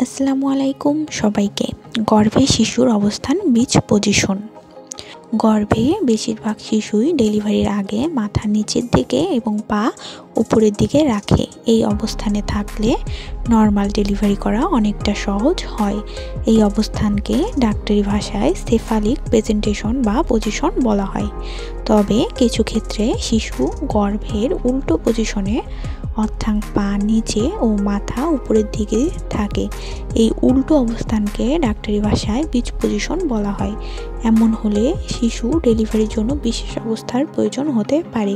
আসসালামু আলাইকুম সবাইকে। গর্ভে শিশুর অবস্থান বীজ পজিশন। গর্ভে বেশিরভাগ শিশুই ডেলিভারির আগে মাথা নিচের দিকে এবং পা উপরের দিকে রাখে। এই অবস্থানে থাকলে নর্মাল ডেলিভারি করা অনেকটা সহজ হয়। এই অবস্থানকে ডাক্তারি ভাষায় সেফালিক প্রেজেন্টেশন বা পজিশন বলা হয়। তবে কিছু ক্ষেত্রে শিশু গর্ভের উল্টো পজিশনে অর্থাৎ পা নিচে ও মাথা উপরের দিকে থাকে। এই উল্টো অবস্থানকে ডাক্তারি ভাষায় বীজ পজিশন বলা হয়। এমন হলে শিশু ডেলিভারির জন্য বিশেষ অবস্থার প্রয়োজন হতে পারে।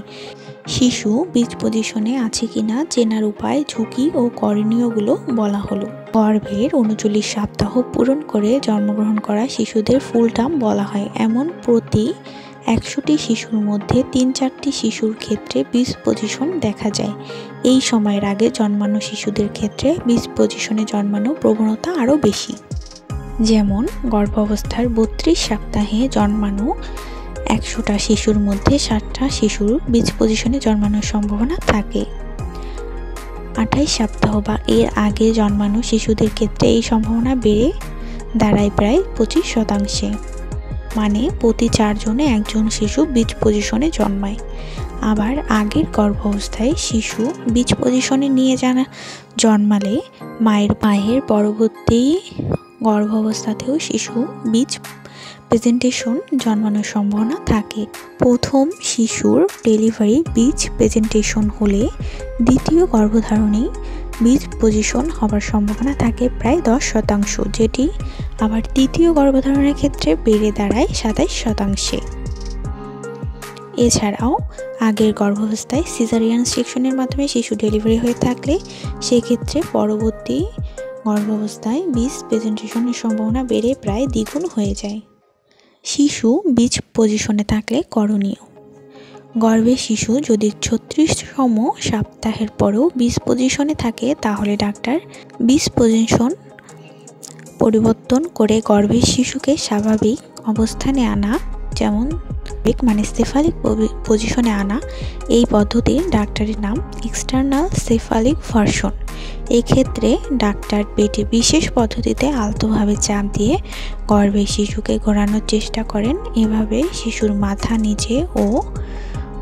শিশু বীজ পজিশনে আছে কিনা চেনার উপায়, ঝুঁকি ও করণীয়গুলো বলা হলো। গর্ভের 39 সপ্তাহ পূরণ করে জন্মগ্রহণ করা শিশুদের ফুল টার্ম বলা হয়। এমন প্রতি 100টি শিশুর মধ্যে 3-4টি শিশুর ক্ষেত্রে বীজ পজিশন দেখা যায়। এই সময়ের আগে জন্মানো শিশুদের ক্ষেত্রে বীজ পজিশনে জন্মানোর প্রবণতা আরও বেশি। যেমন গর্ভাবস্থার 32 সপ্তাহে জন্মানো 100টা শিশুর মধ্যে 60টা শিশুর বীজ পজিশনে জন্মানোর সম্ভাবনা থাকে। 28 সপ্তাহ বা এর আগে জন্মানো শিশুদের ক্ষেত্রে এই সম্ভাবনা বেড়ে দাঁড়ায় প্রায় 25%। মানে প্রতি 4 জনে 1 জন শিশু বীজ পজিশনে জন্মায়। আবার আগের গর্ভাবস্থায় শিশু বীজ পজিশনে নিয়ে জন্মালে মায়ের পরবর্তী গর্ভাবস্থাতেও শিশু বীজ প্রেজেন্টেশন জন্মানোর সম্ভাবনা থাকে। প্রথম শিশুর ডেলিভারি বীজ প্রেজেন্টেশন হলে দ্বিতীয় গর্ভধারণেই বীজ পজিশন হবার সম্ভাবনা থাকে প্রায় 10%, যেটি আবার তৃতীয় গর্ভধারণের ক্ষেত্রে বেড়ে দাঁড়ায় 27%। এছাড়াও আগের গর্ভাবস্থায় সিজারিয়ান সেকশনের মাধ্যমে শিশু ডেলিভারি হয়ে থাকলে সেক্ষেত্রে পরবর্তী গর্ভাবস্থায় বীজ প্রেজেন্টেশনের সম্ভাবনা বেড়ে প্রায় দ্বিগুণ হয়ে যায়। শিশু বীজ পজিশনে থাকলে করণীয়: গর্ভে শিশু যদি 36তম সপ্তাহের পরেও বীজ পজিশনে থাকে তাহলে ডাক্তার বীজ পজিশন পরিবর্তন করে গর্ভের শিশুকে স্বাভাবিক অবস্থানে আনা, যেমন সেফালিক পজিশনে আনা। এই পদ্ধতির ডাক্তারের নাম এক্সটার্নাল সেফালিক ভার্সন। এক্ষেত্রে ডাক্তার পেটে বিশেষ পদ্ধতিতে আলতোভাবে চাপ দিয়ে গর্ভের শিশুকে ঘোরানোর চেষ্টা করেন। এভাবে শিশুর মাথা নিচে ও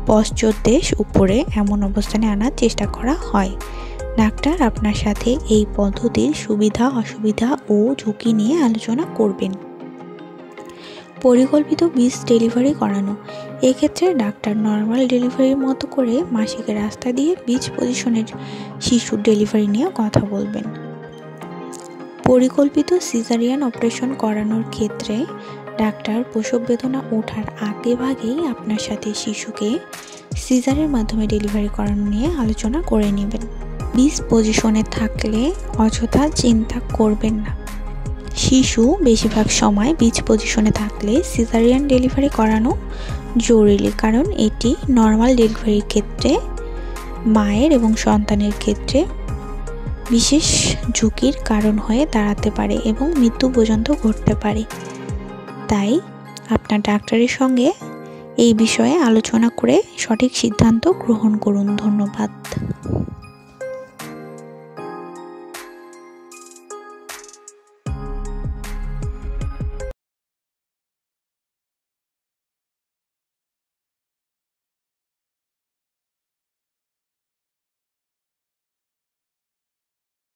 পশ্চদেশ উপরে এমন অবস্থানে আনার চেষ্টা করা হয়। ডাক্তার আপনার সাথে এই পদ্ধতির সুবিধা, অসুবিধা ও ঝুঁকি নিয়ে আলোচনা করবেন। পরিকল্পিত বীজ ডেলিভারি করানো: এক্ষেত্রে ডাক্তার নর্মাল ডেলিভারির মতো করে মাসিকের রাস্তা দিয়ে বীজ পজিশনের শিশুর ডেলিভারি নিয়ে কথা বলবেন। পরিকল্পিত সিজারিয়ান অপারেশন করানোর ক্ষেত্রে ডাক্তার প্রসব বেদনা ওঠার আগেভাগেই আপনার সাথে শিশুকে সিজারের মাধ্যমে ডেলিভারি করানো নিয়ে আলোচনা করে নেবেন। বীজ পজিশনে থাকলে অযথা চিন্তা করবেন না। শিশু বেশিরভাগ সময় বীজ পজিশনে থাকলে সিজারিয়ান ডেলিভারি করানো জরুরি, কারণ এটি নর্মাল ডেলিভারির ক্ষেত্রে মায়ের এবং সন্তানের ক্ষেত্রে বিশেষ ঝুঁকির কারণ হয়ে দাঁড়াতে পারে এবং মৃত্যু পর্যন্ত ঘটতে পারে। তাই আপনার ডাক্তারের সঙ্গে এই বিষয়ে আলোচনা করে সঠিক সিদ্ধান্ত গ্রহণ করুন। ধন্যবাদ।